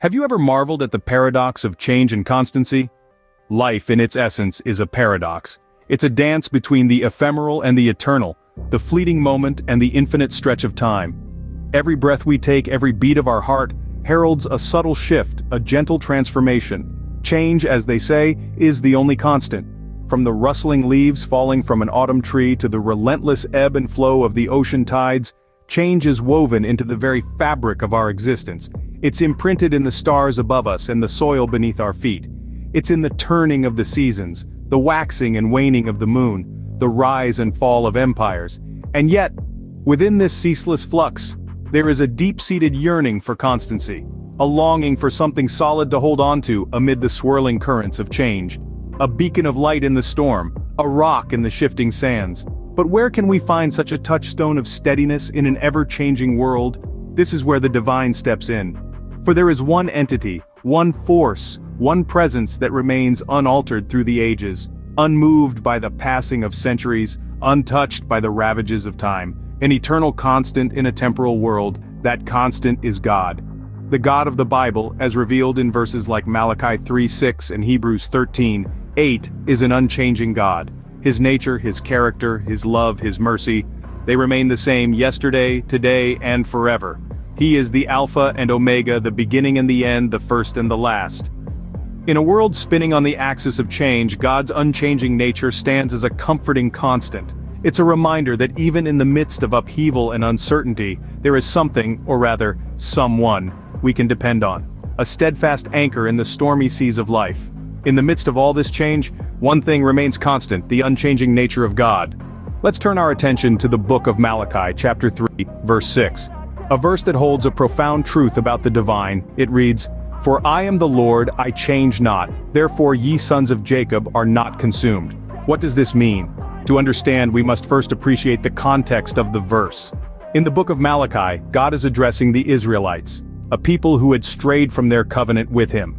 Have you ever marveled at the paradox of change and constancy? Life, in its essence, is a paradox. It's a dance between the ephemeral and the eternal, the fleeting moment and the infinite stretch of time. Every breath we take, every beat of our heart, heralds a subtle shift, a gentle transformation. Change, as they say, is the only constant. From the rustling leaves falling from an autumn tree to the relentless ebb and flow of the ocean tides, change is woven into the very fabric of our existence. It's imprinted in the stars above us and the soil beneath our feet. It's in the turning of the seasons, the waxing and waning of the moon, the rise and fall of empires. And yet, within this ceaseless flux, there is a deep-seated yearning for constancy, a longing for something solid to hold on to amid the swirling currents of change. A beacon of light in the storm, a rock in the shifting sands. But where can we find such a touchstone of steadiness in an ever-changing world? This is where the divine steps in. For there is one entity, one force, one presence that remains unaltered through the ages, unmoved by the passing of centuries, untouched by the ravages of time, an eternal constant in a temporal world. That constant is God. The God of the Bible, as revealed in verses like Malachi 3:6 and Hebrews 13:8, is an unchanging God. His nature, his character, his love, his mercy, they remain the same yesterday, today, and forever. He is the Alpha and Omega, the beginning and the end, the first and the last. In a world spinning on the axis of change, God's unchanging nature stands as a comforting constant. It's a reminder that even in the midst of upheaval and uncertainty, there is something, or rather, someone, we can depend on. A steadfast anchor in the stormy seas of life. In the midst of all this change, one thing remains constant: the unchanging nature of God. Let's turn our attention to the book of Malachi, chapter 3, verse 6. A verse that holds a profound truth about the divine. It reads, "For I am the Lord, I change not, therefore ye sons of Jacob are not consumed." What does this mean? To understand, we must first appreciate the context of the verse. In the book of Malachi, God is addressing the Israelites, a people who had strayed from their covenant with him.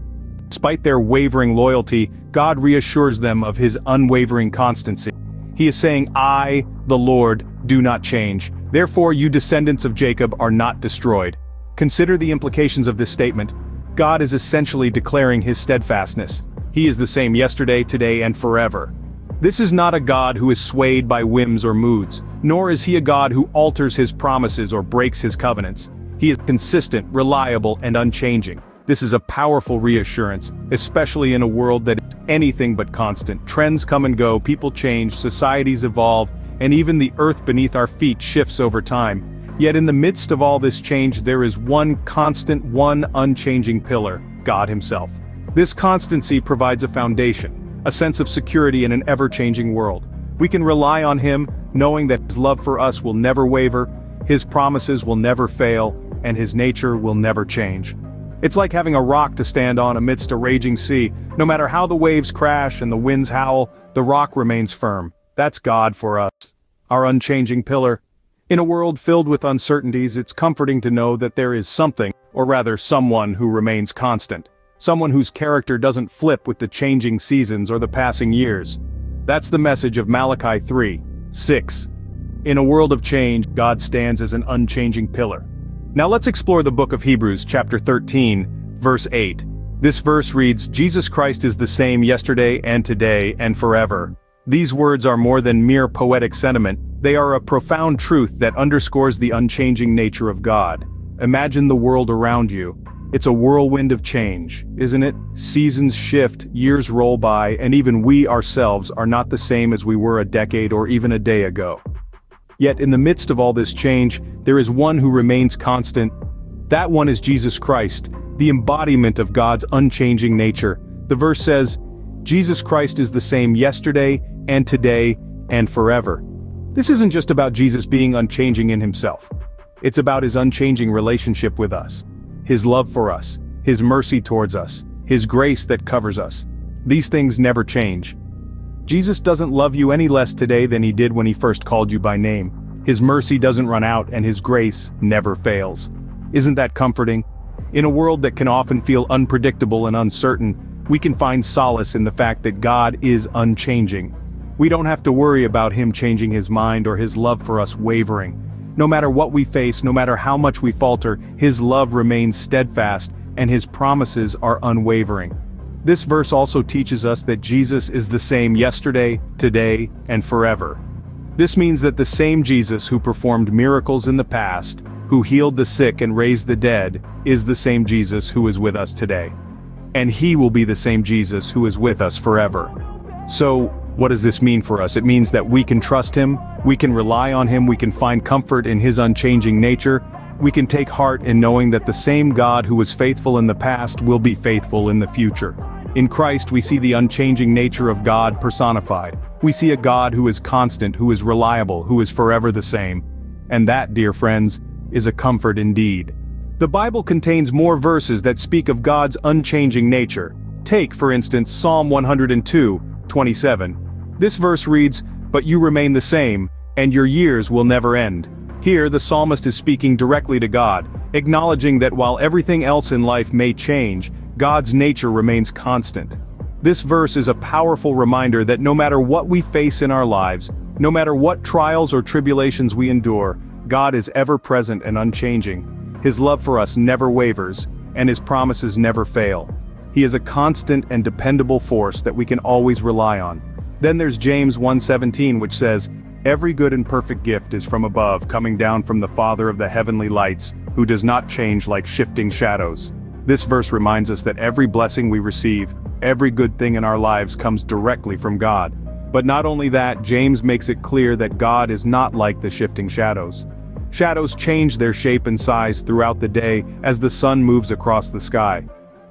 Despite their wavering loyalty, God reassures them of his unwavering constancy. He is saying, "I, the Lord, do not change. Therefore you descendants of Jacob are not destroyed." Consider the implications of this statement. God is essentially declaring his steadfastness. He is the same yesterday, today, and forever. This is not a God who is swayed by whims or moods, nor is he a God who alters his promises or breaks his covenants. He is consistent, reliable, and unchanging. This is a powerful reassurance, especially in a world that is anything but constant. Trends come and go, people change, societies evolve, and even the earth beneath our feet shifts over time. Yet in the midst of all this change, there is one constant, one unchanging pillar: God himself. This constancy provides a foundation, a sense of security in an ever-changing world. We can rely on him, knowing that his love for us will never waver, his promises will never fail, and his nature will never change. It's like having a rock to stand on amidst a raging sea. No matter how the waves crash and the winds howl, the rock remains firm. That's God for us, our unchanging pillar. In a world filled with uncertainties, it's comforting to know that there is something, or rather someone, who remains constant. Someone whose character doesn't flip with the changing seasons or the passing years. That's the message of Malachi 3:6. In a world of change, God stands as an unchanging pillar. Now let's explore the book of Hebrews, chapter 13, verse 8. This verse reads, "Jesus Christ is the same yesterday and today and forever." These words are more than mere poetic sentiment. They are a profound truth that underscores the unchanging nature of God. Imagine the world around you. It's a whirlwind of change, isn't it? Seasons shift, years roll by, and even we ourselves are not the same as we were a decade or even a day ago. Yet in the midst of all this change, there is one who remains constant. That one is Jesus Christ, the embodiment of God's unchanging nature. The verse says, "Jesus Christ is the same yesterday and today and forever." This isn't just about Jesus being unchanging in himself. It's about his unchanging relationship with us. His love for us, his mercy towards us, his grace that covers us. These things never change. Jesus doesn't love you any less today than he did when he first called you by name. His mercy doesn't run out and his grace never fails. Isn't that comforting? In a world that can often feel unpredictable and uncertain, we can find solace in the fact that God is unchanging. We don't have to worry about him changing his mind or his love for us wavering. No matter what we face, no matter how much we falter, his love remains steadfast, and his promises are unwavering. This verse also teaches us that Jesus is the same yesterday, today, and forever. This means that the same Jesus who performed miracles in the past, who healed the sick and raised the dead, is the same Jesus who is with us today. And he will be the same Jesus who is with us forever. So, what does this mean for us? It means that we can trust him, we can rely on him, we can find comfort in his unchanging nature, we can take heart in knowing that the same God who was faithful in the past will be faithful in the future. In Christ we see the unchanging nature of God personified. We see a God who is constant, who is reliable, who is forever the same. And that, dear friends, is a comfort indeed. The Bible contains more verses that speak of God's unchanging nature. Take, for instance, Psalm 102:27. This verse reads, "But you remain the same, and your years will never end." Here the psalmist is speaking directly to God, acknowledging that while everything else in life may change, God's nature remains constant. This verse is a powerful reminder that no matter what we face in our lives, no matter what trials or tribulations we endure, God is ever present and unchanging. His love for us never wavers, and his promises never fail. He is a constant and dependable force that we can always rely on. Then there's James 1:17, which says, "Every good and perfect gift is from above, coming down from the Father of the heavenly lights, who does not change like shifting shadows." This verse reminds us that every blessing we receive, every good thing in our lives comes directly from God. But not only that, James makes it clear that God is not like the shifting shadows. Shadows change their shape and size throughout the day as the sun moves across the sky.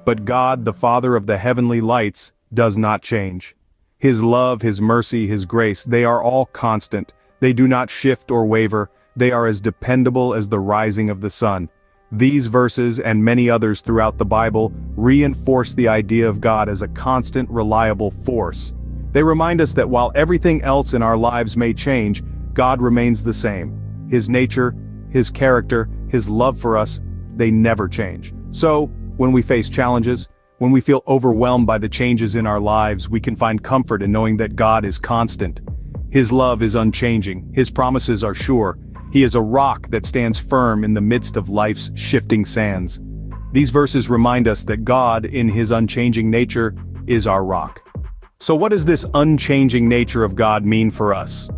But God, the Father of the heavenly lights, does not change. His love, his mercy, his grace, they are all constant. They do not shift or waver. They are as dependable as the rising of the sun. These verses and many others throughout the Bible reinforce the idea of God as a constant, reliable force. They remind us that while everything else in our lives may change, God remains the same. His nature, his character, his love for us, they never change. So, when we face challenges, when we feel overwhelmed by the changes in our lives, we can find comfort in knowing that God is constant. His love is unchanging, his promises are sure. He is a rock that stands firm in the midst of life's shifting sands. These verses remind us that God, in his unchanging nature, is our rock. So what does this unchanging nature of God mean for us?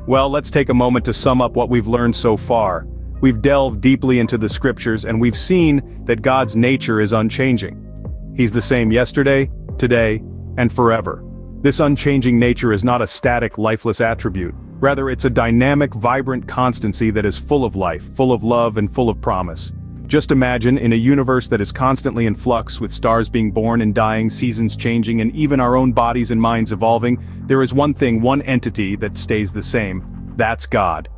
Well, let's take a moment to sum up what we've learned so far. We've delved deeply into the scriptures and we've seen that God's nature is unchanging. He's the same yesterday, today, and forever. This unchanging nature is not a static, lifeless attribute. Rather, it's a dynamic, vibrant constancy that is full of life, full of love, and full of promise. Just imagine, in a universe that is constantly in flux, with stars being born and dying, seasons changing, and even our own bodies and minds evolving, there is one thing, one entity that stays the same. That's God.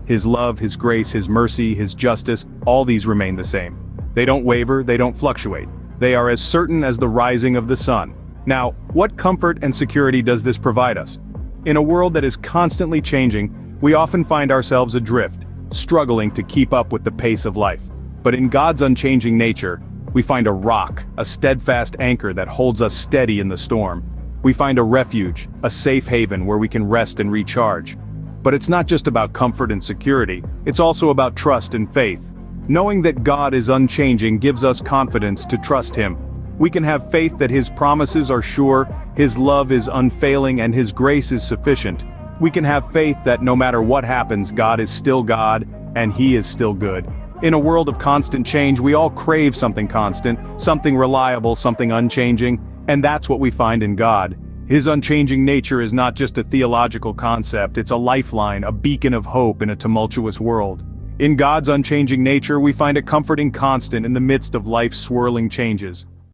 His love, his grace, his mercy, his justice, all these remain the same. They don't waver, they don't fluctuate. They are as certain as the rising of the sun. Now, what comfort and security does this provide us? In a world that is constantly changing, we often find ourselves adrift, struggling to keep up with the pace of life. But in God's unchanging nature, we find a rock, a steadfast anchor that holds us steady in the storm. We find a refuge, a safe haven where we can rest and recharge. But it's not just about comfort and security, it's also about trust and faith. Knowing that God is unchanging gives us confidence to trust him. We can have faith that his promises are sure, his love is unfailing, and his grace is sufficient. We can have faith that no matter what happens, God is still God, and he is still good. In a world of constant change, we all crave something constant, something reliable, something unchanging, and that's what we find in God. His unchanging nature is not just a theological concept, it's a lifeline, a beacon of hope in a tumultuous world. In God's unchanging nature, we find a comforting constant in the midst of life's swirling changes.